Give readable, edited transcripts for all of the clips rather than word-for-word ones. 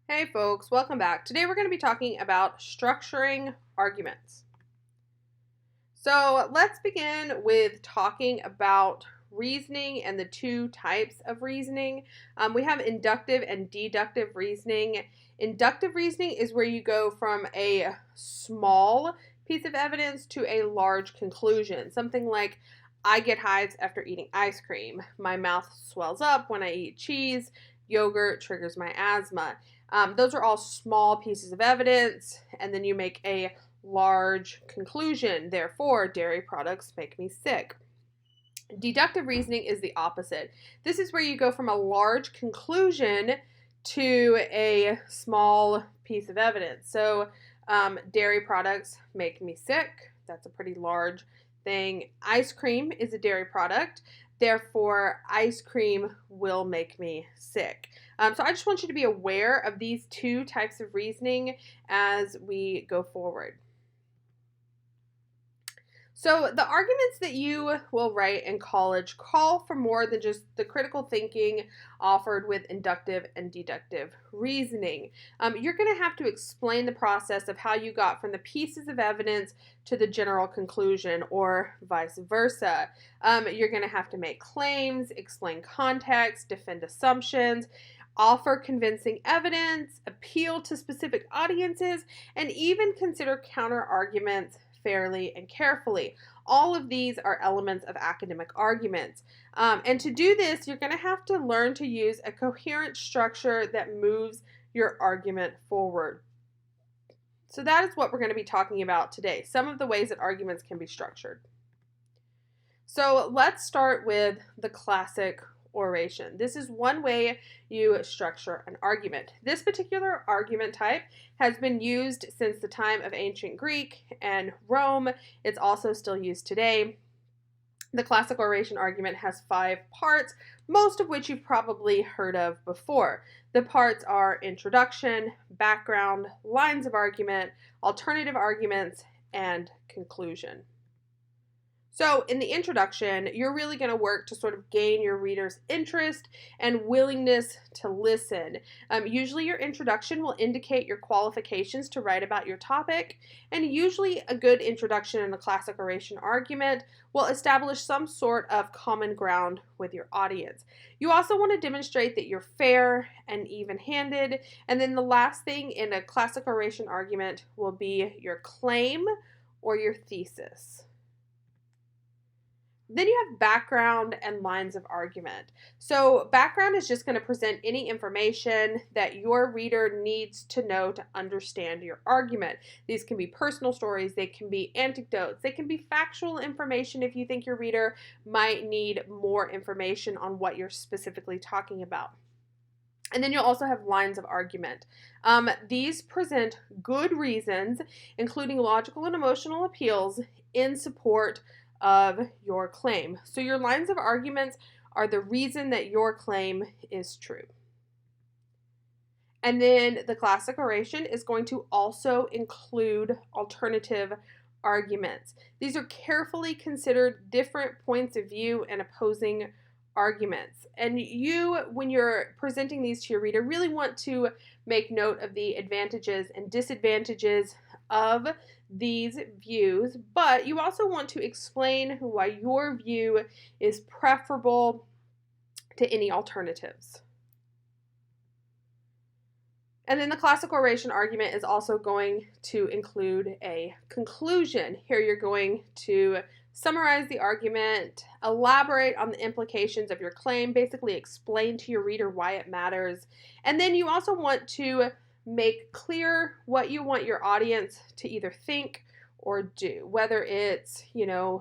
Hey folks, welcome back. Today we're going to be talking about structuring arguments. So let's begin with talking about reasoning and the two types of reasoning. We have inductive and deductive reasoning. Inductive reasoning is where you go from a small piece of evidence to a large conclusion. Something like, I get hives after eating ice cream. My mouth swells up when I eat cheese. Yogurt triggers my asthma. Those are all small pieces of evidence, and then you make a large conclusion. Therefore, dairy products make me sick. Deductive reasoning is the opposite. This is where you go from a large conclusion to a small piece of evidence. So, dairy products make me sick. That's a pretty large thing. Ice cream is a dairy product. Therefore, ice cream will make me sick. So I just want you to be aware of these two types of reasoning as we go forward. So the arguments that you will write in college call for more than just the critical thinking offered with inductive and deductive reasoning. You're going to have to explain the process of how you got from the pieces of evidence to the general conclusion, or vice versa. You're going to have to make claims, explain context, defend assumptions, offer convincing evidence, appeal to specific audiences, and even consider counter arguments fairly and carefully. All of these are elements of academic arguments. And to do this, you're going to have to learn to use a coherent structure that moves your argument forward. So that is what we're going to be talking about today, some of the ways that arguments can be structured. So let's start with the classic oration. This is one way you structure an argument. This particular argument type has been used since the time of ancient Greek and Rome. It's also still used today. The classic oration argument has 5 parts, most of which you've probably heard of before. The parts are introduction, background, lines of argument, alternative arguments, and conclusion. So in the introduction, you're really going to work to sort of gain your reader's interest and willingness to listen. Usually your introduction will indicate your qualifications to write about your topic, and usually a good introduction in a classic oration argument will establish some sort of common ground with your audience. You also want to demonstrate that you're fair and even-handed, and then the last thing in a classic oration argument will be your claim or your thesis. Then you have background and lines of argument. So background is just going to present any information that your reader needs to know to understand your argument. These can be personal stories, they can be anecdotes, they can be factual information if you think your reader might need more information on what you're specifically talking about. And then you'll also have lines of argument. These present good reasons, including logical and emotional appeals, in support of your claim. So your lines of arguments are the reason that your claim is true. And then the classic oration is going to also include alternative arguments. These are carefully considered different points of view and opposing arguments. And you, when you're presenting these to your reader, really want to make note of the advantages and disadvantages of these views, but you also want to explain why your view is preferable to any alternatives. And then the classic oration argument is also going to include a conclusion. Here you're going to summarize the argument, elaborate on the implications of your claim, basically explain to your reader why it matters. And then you also want to make clear what you want your audience to either think or do, whether it's,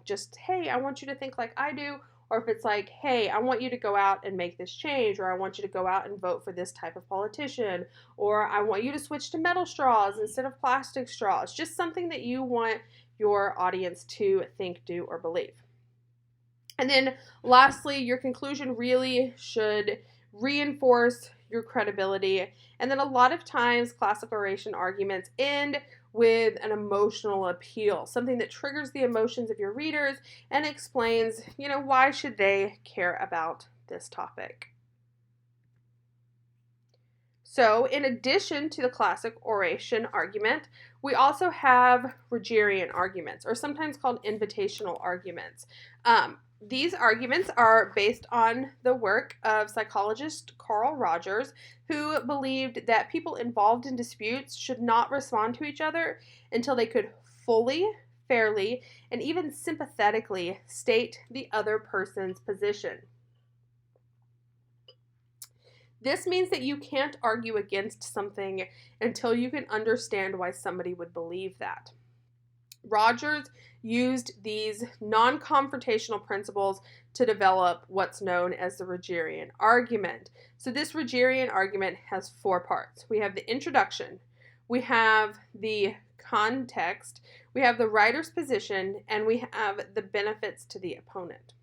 just, hey, I want you to think like I do, or if it's like, hey, I want you to go out and make this change, or I want you to go out and vote for this type of politician, or I want you to switch to metal straws instead of plastic straws. Just something that you want your audience to think, do, or believe. And then lastly, your conclusion really should reinforce your credibility. And then a lot of times classic oration arguments end with an emotional appeal, something that triggers the emotions of your readers and explains, why should they care about this topic. So, in addition to the classic oration argument, we also have Rogerian arguments, or sometimes called invitational arguments. These arguments are based on the work of psychologist Carl Rogers, who believed that people involved in disputes should not respond to each other until they could fully, fairly, and even sympathetically state the other person's position. This means that you can't argue against something until you can understand why somebody would believe that. Rogers used these non-confrontational principles to develop what's known as the Rogerian argument. So this Rogerian argument has 4 parts. We have the introduction, we have the context, we have the writer's position, and we have the benefits to the opponent.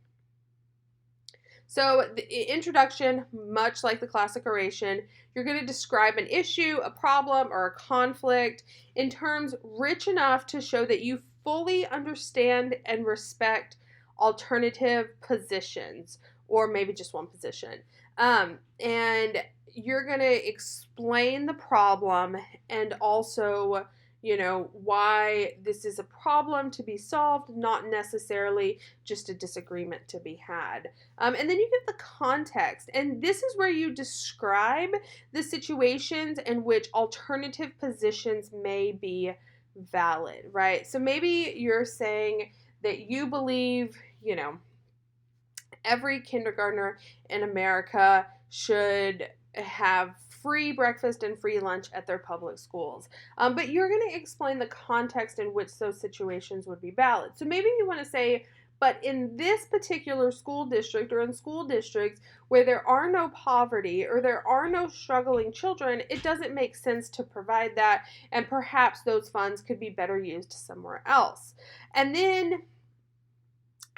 So the introduction, much like the classic oration, you're going to describe an issue, a problem, or a conflict in terms rich enough to show that you fully understand and respect alternative positions, or maybe just one position. And you're going to explain the problem and also why this is a problem to be solved, not necessarily just a disagreement to be had. And then you give the context, and this is where you describe the situations in which alternative positions may be valid, right? So maybe you're saying that you believe, every kindergartner in America should have free breakfast and free lunch at their public schools. But you're going to explain the context in which those situations would be valid. So maybe you want to say, but in this particular school district or in school districts where there are no poverty or there are no struggling children, it doesn't make sense to provide that, and perhaps those funds could be better used somewhere else. And then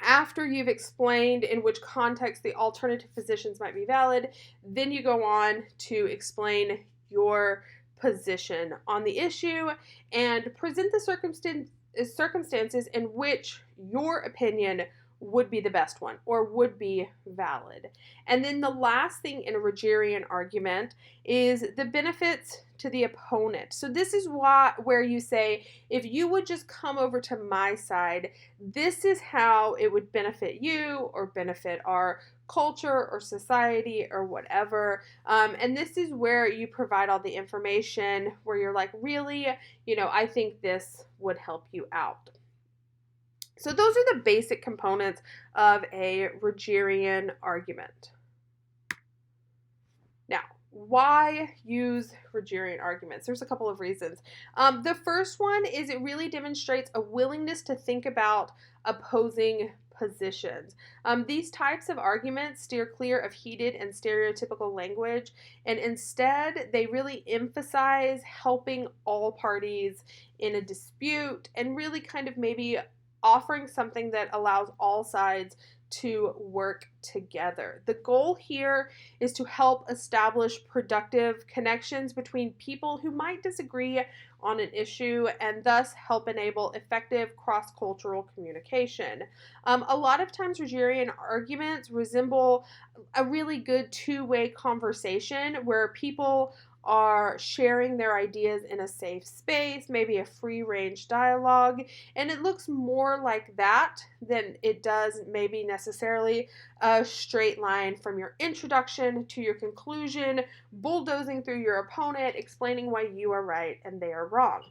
after you've explained in which context the alternative positions might be valid, then you go on to explain your position on the issue and present the circumstances in which your opinion would be the best one or would be valid. And then the last thing in a Rogerian argument is the benefits to the opponent. So this is where you say, if you would just come over to my side, this is how it would benefit you or benefit our culture or society or whatever. And this is where you provide all the information where you're like, really, I think this would help you out. So those are the basic components of a Rogerian argument. Now, why use Rogerian arguments? There's a couple of reasons. The first one is it really demonstrates a willingness to think about opposing positions. These types of arguments steer clear of heated and stereotypical language, and instead they really emphasize helping all parties in a dispute and really kind of maybe offering something that allows all sides to work together. The goal here is to help establish productive connections between people who might disagree on an issue and thus help enable effective cross-cultural communication. A lot of times Rogerian arguments resemble a really good two-way conversation where people are sharing their ideas in a safe space, maybe a free-range dialogue, and it looks more like that than it does maybe necessarily a straight line from your introduction to your conclusion, bulldozing through your opponent, explaining why you are right and they are wrong.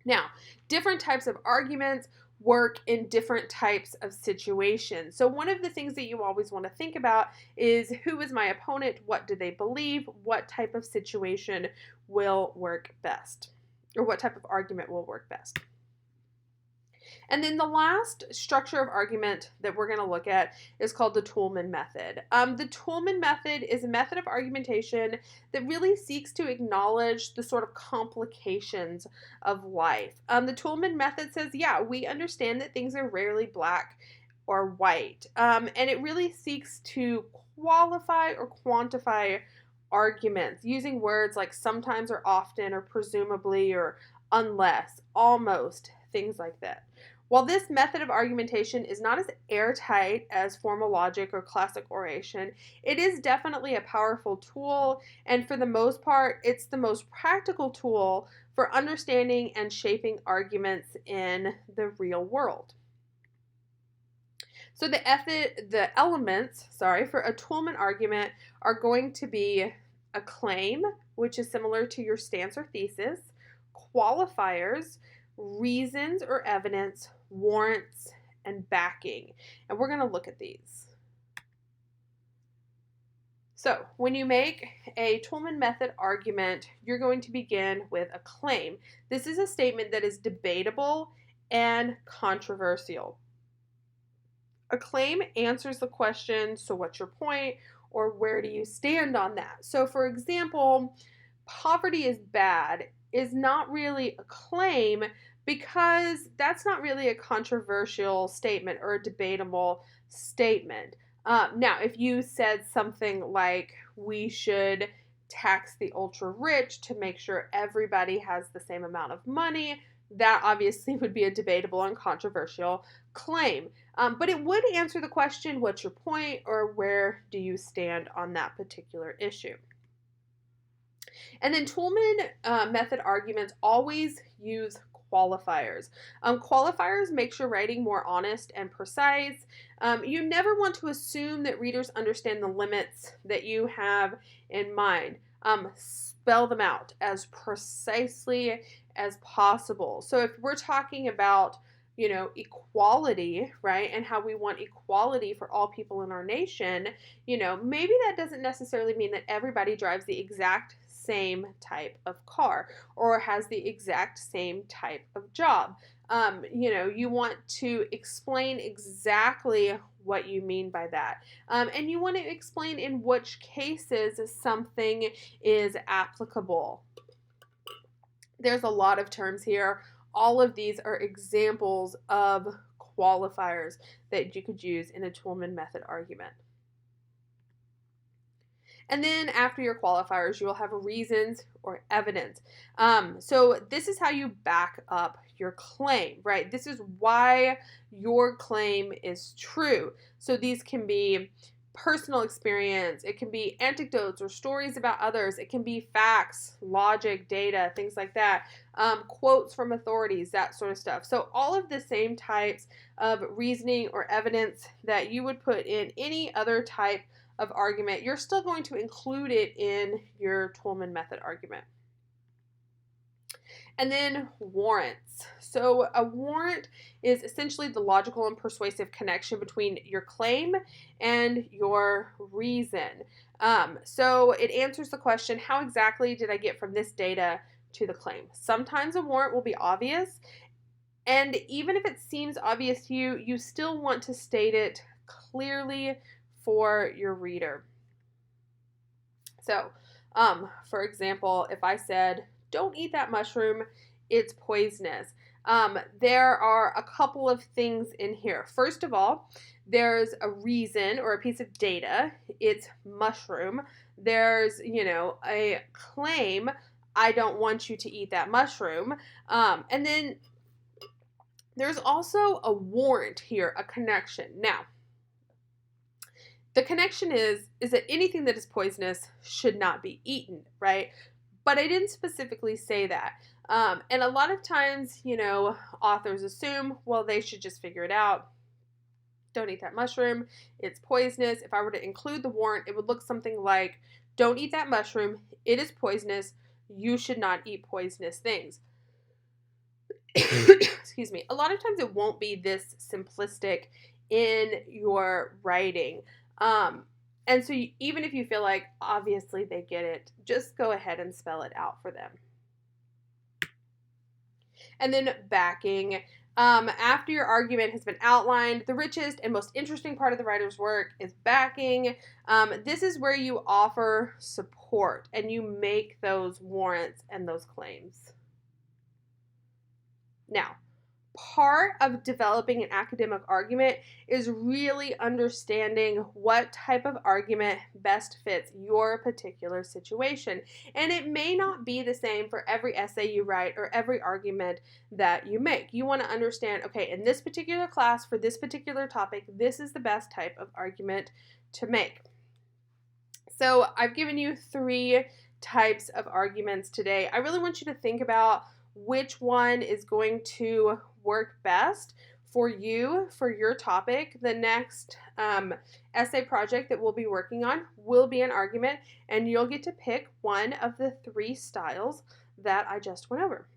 Now, different types of arguments work in different types of situations. So one of the things that you always want to think about is, who is my opponent? What do they believe? What type of situation will work best? Or what type of argument will work best? And then the last structure of argument that we're going to look at is called the Toulmin Method. The Toulmin Method is a method of argumentation that really seeks to acknowledge the sort of complications of life. The Toulmin Method says, yeah, we understand that things are rarely black or white. And it really seeks to qualify or quantify arguments using words like sometimes or often or presumably or unless, almost, things like that. While this method of argumentation is not as airtight as formal logic or classic oration, it is definitely a powerful tool, and for the most part, it's the most practical tool for understanding and shaping arguments in the real world. So the elements, for a Toulmin argument are going to be a claim, which is similar to your stance or thesis, qualifiers, reasons or evidence, warrants, and backing. And we're going to look at these. So when you make a Toulmin method argument, you're going to begin with a claim. This is a statement that is debatable and controversial. A claim answers the question, so what's your point, or where do you stand on that? So for example, poverty is bad is not really a claim because that's not really a controversial statement or a debatable statement. Now, if you said something like, we should tax the ultra rich to make sure everybody has the same amount of money, that obviously would be a debatable and controversial claim. But it would answer the question, what's your point, or where do you stand on that particular issue? And then Toulmin method arguments always use qualifiers. Qualifiers makes your writing more honest and precise. You never want to assume that readers understand the limits that you have in mind. Spell them out as precisely as possible. So if we're talking about equality, right, and how we want equality for all people in our nation, maybe that doesn't necessarily mean that everybody drives the exact same type of car or has the exact same type of job. You want to explain exactly what you mean by that. And you want to explain in which cases something is applicable. There's a lot of terms here. All of these are examples of qualifiers that you could use in a Toulmin method argument. And then after your qualifiers, you will have reasons or evidence. So this is how you back up your claim, right? This is why your claim is true. So these can be personal experience, it can be anecdotes or stories about others, it can be facts, logic, data, things like that, quotes from authorities, that sort of stuff. So all of the same types of reasoning or evidence that you would put in any other type of argument, you're still going to include it in your Toulmin method argument. And then warrants. So a warrant is essentially the logical and persuasive connection between your claim and your reason. So it answers the question, how exactly did I get from this data to the claim? Sometimes a warrant will be obvious, and even if it seems obvious to you, you still want to state it clearly for your reader. So, for example, if I said, don't eat that mushroom, it's poisonous. There are a couple of things in here. First of all, there's a reason or a piece of data. It's mushroom. There's, a claim, I don't want you to eat that mushroom. And then there's also a warrant here, a connection. Now, the connection is that anything that is poisonous should not be eaten, right? But I didn't specifically say that. And a lot of times, authors assume, well, they should just figure it out. Don't eat that mushroom. It's poisonous. If I were to include the warrant, it would look something like, don't eat that mushroom. It is poisonous. You should not eat poisonous things. Excuse me. A lot of times it won't be this simplistic in your writing. And so even if you feel like obviously they get it, just go ahead and spell it out for them. And then backing. After your argument has been outlined, the richest and most interesting part of the writer's work is backing. This is where you offer support and you make those warrants and those claims. Now, part of developing an academic argument is really understanding what type of argument best fits your particular situation. And it may not be the same for every essay you write or every argument that you make. You want to understand, okay, in this particular class for this particular topic, this is the best type of argument to make. So I've given you 3 types of arguments today. I really want you to think about which one is going to work best for you, for your topic. The next essay project that we'll be working on will be an argument, and you'll get to pick one of the 3 styles that I just went over.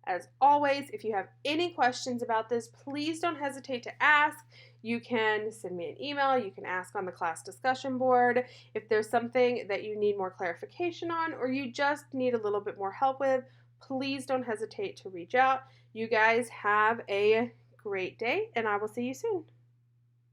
As always, if you have any questions about this, please don't hesitate to ask. You can send me an email. You can ask on the class discussion board. If there's something that you need more clarification on or you just need a little bit more help with, please don't hesitate to reach out. You guys have a great day, and I will see you soon.